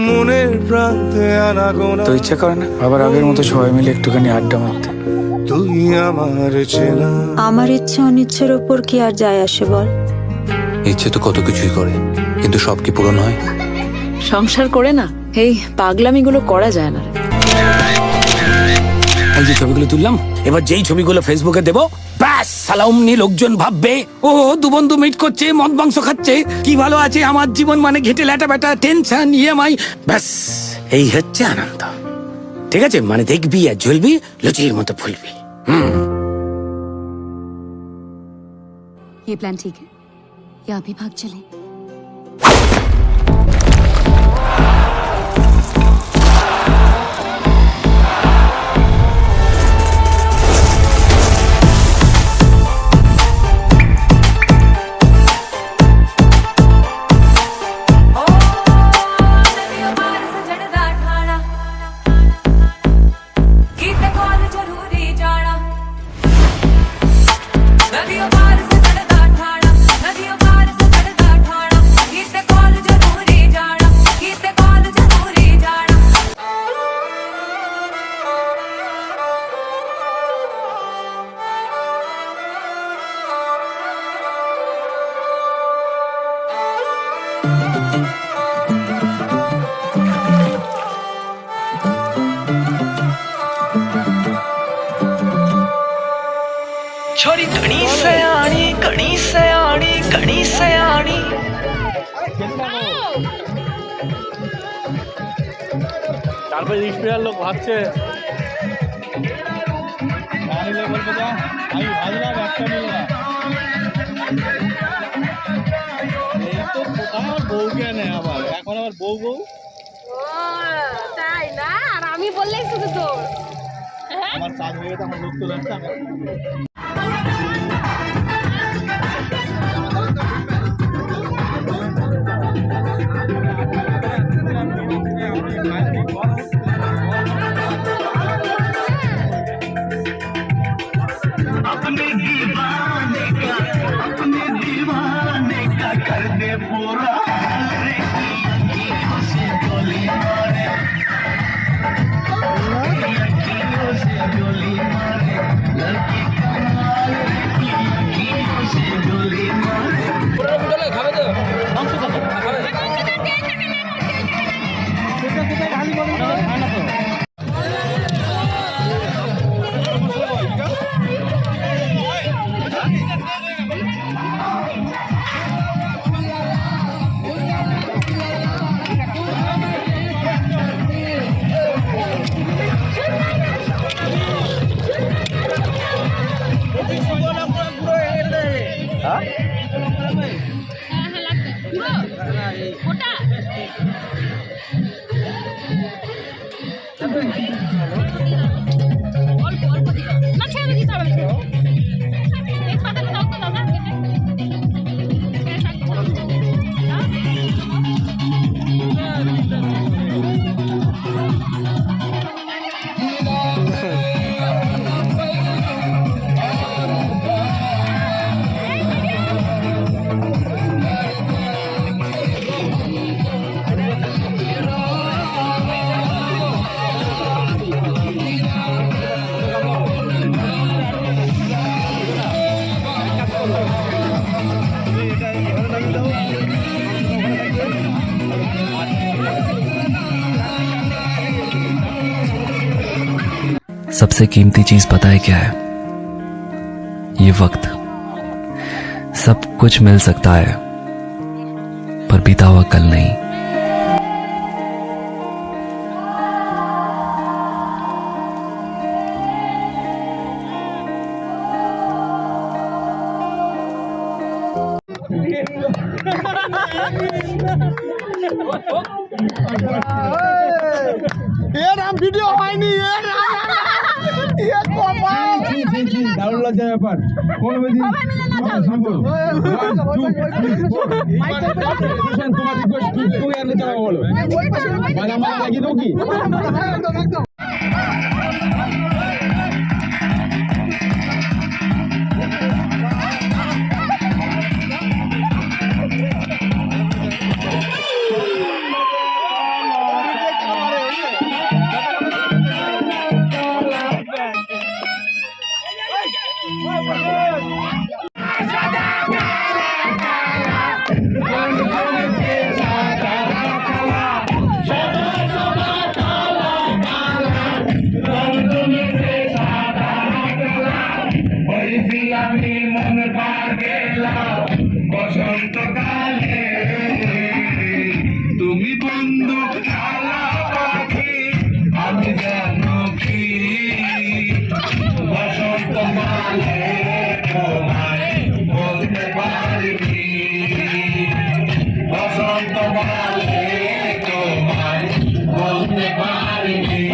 মনের প্রান্তে আনাগোনা। তো ইচ্ছা করে না আবার আগের মতো সবাই মিলে একটুখানি আড্ডা মারতে? তুই আমার চেনা। আমার ইচ্ছে অনিচ্ছের উপর কি আর যায় আসে বল? ইচ্ছে তো কত কিছুই করে, কিন্তু সব কি পূরণ হয়? সংসার করে না এই পাগলামিগুলো করা যায় না রে। এই যে ছবিগুলো তুললাম, এবার যেই ছবিগুলো ফেসবুকে দেবো, ব্যাস সালা অমনি লোকজন ভাববে ও দু বন্ধু মিট করছে, মদ মাংস খাচ্ছে, কি ভালো আছে আমার জীবন, মানে ঘেটে ল্যাটা ব্যাটা, টেনশন, ইএমআই, ব্যাস এই হচ্ছে আনন্দ। ঠিক আছে, মানে দেখবি আর জ্বলবি, লুচির মতো ফুলবি। ये प्लान ठीक है या अभी भाग चले? छोरी घणी सयाणी घणी सयाणी घणी सयाणी। তারপরে স্পেয়ার লোক ভাবছে বলবে যা আমি ভাবলাম একটা মিল না, এই তো কোথাও আমার বউকে নেই, আবার এখন আবার বউ বউ। তাই না? আর আমি বললেই শুধু তোর আমার কাজ হয়ে গেছে, আমার লোক তো যাচ্ছে। अपने दीवाने का कर दे पूरा रे, अखियों से गोली मारे, अखियों से गोली मारे, लड़की कमाल रे, अखियों से गोली मारे। सबसे कीमती चीज पता है क्या है? ये वक्त। सब कुछ मिल सकता है पर बीता हुआ कल नहीं। ভিডিও হয়নি, দারুণ লজ্জার ব্যাপার। কোন বলো লাগিয়ে দেবো কি? শুধু খেলা পাখি আমি যেন কি বসন্ত কালে তোমায় বলতে পারিনি বসন্ত কালে তোমায় বলতে পারিনি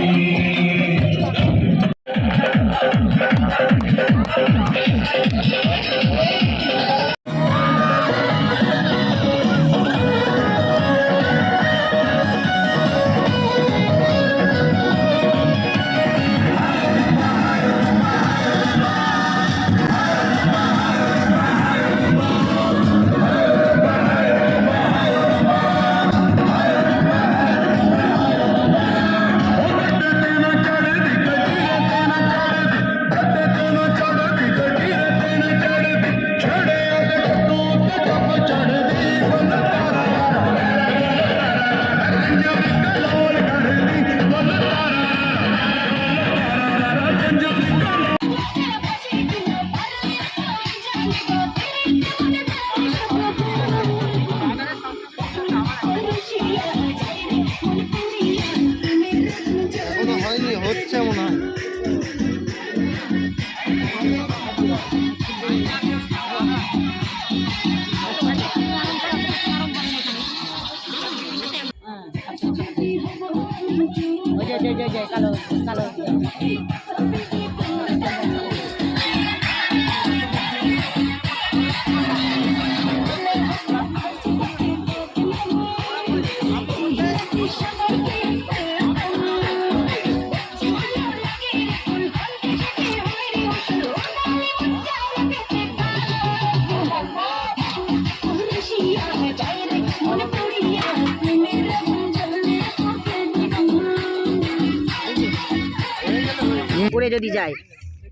পড়ে যদি যায়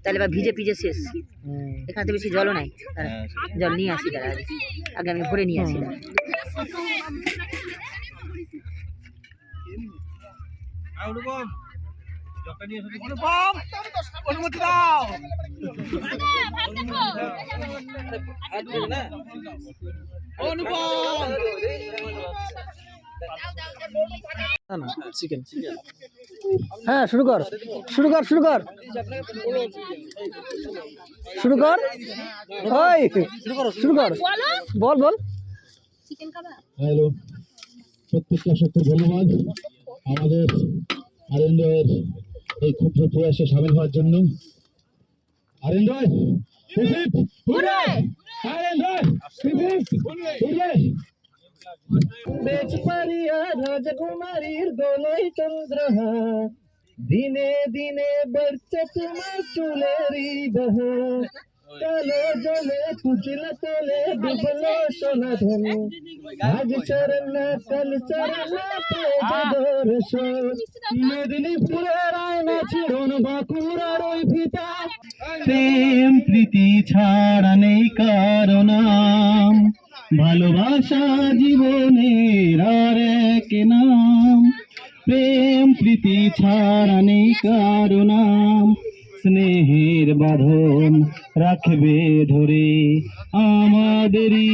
তাহলে বা ভিজে পিজে শেষ। এখানে তো বেশি জলও নাই, জল নিয়ে আসি তারা আগে আমি ভরে নিয়ে আসি। অনুমতি দাও। হ্যাঁ শুরু কর শুরু কর শুরু কর শুরু কর ওই শুরু কর বল বল। হ্যালো, প্রত্যেকটা সত্যি ধন্যবাদ আমাদের আরেন্দ্রের এই ক্ষুদ্র প্রয়াসে সামিল হওয়ার জন্য। আরেন্দ্র রাজকুমারীর দোলাই চন্দ্রহার দিনে দিনে বাড়ছে তোমার চুলেরই বাহার কালো জলে কুচলা তলে ডুবলো সোনা ধনু আজ চরনা কাল চরনা মেদিনীপুরের আয়না চিরন বাঁকুড়ার ওই ভিতা প্রেম প্রীতি ছাড়া নেই কারণ ভালোবাসা জীবনের আর এক নাম প্রেম প্রীতি ছাড়া নেই কারণ স্নেহের বাঁধন রাখবে ধরে আমাদেরই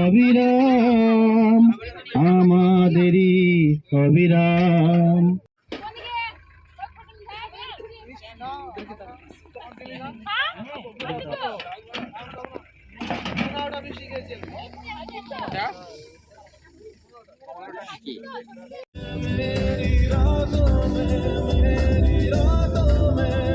অবিরাম আমাদেরই অবিরাম। मेरी रातों में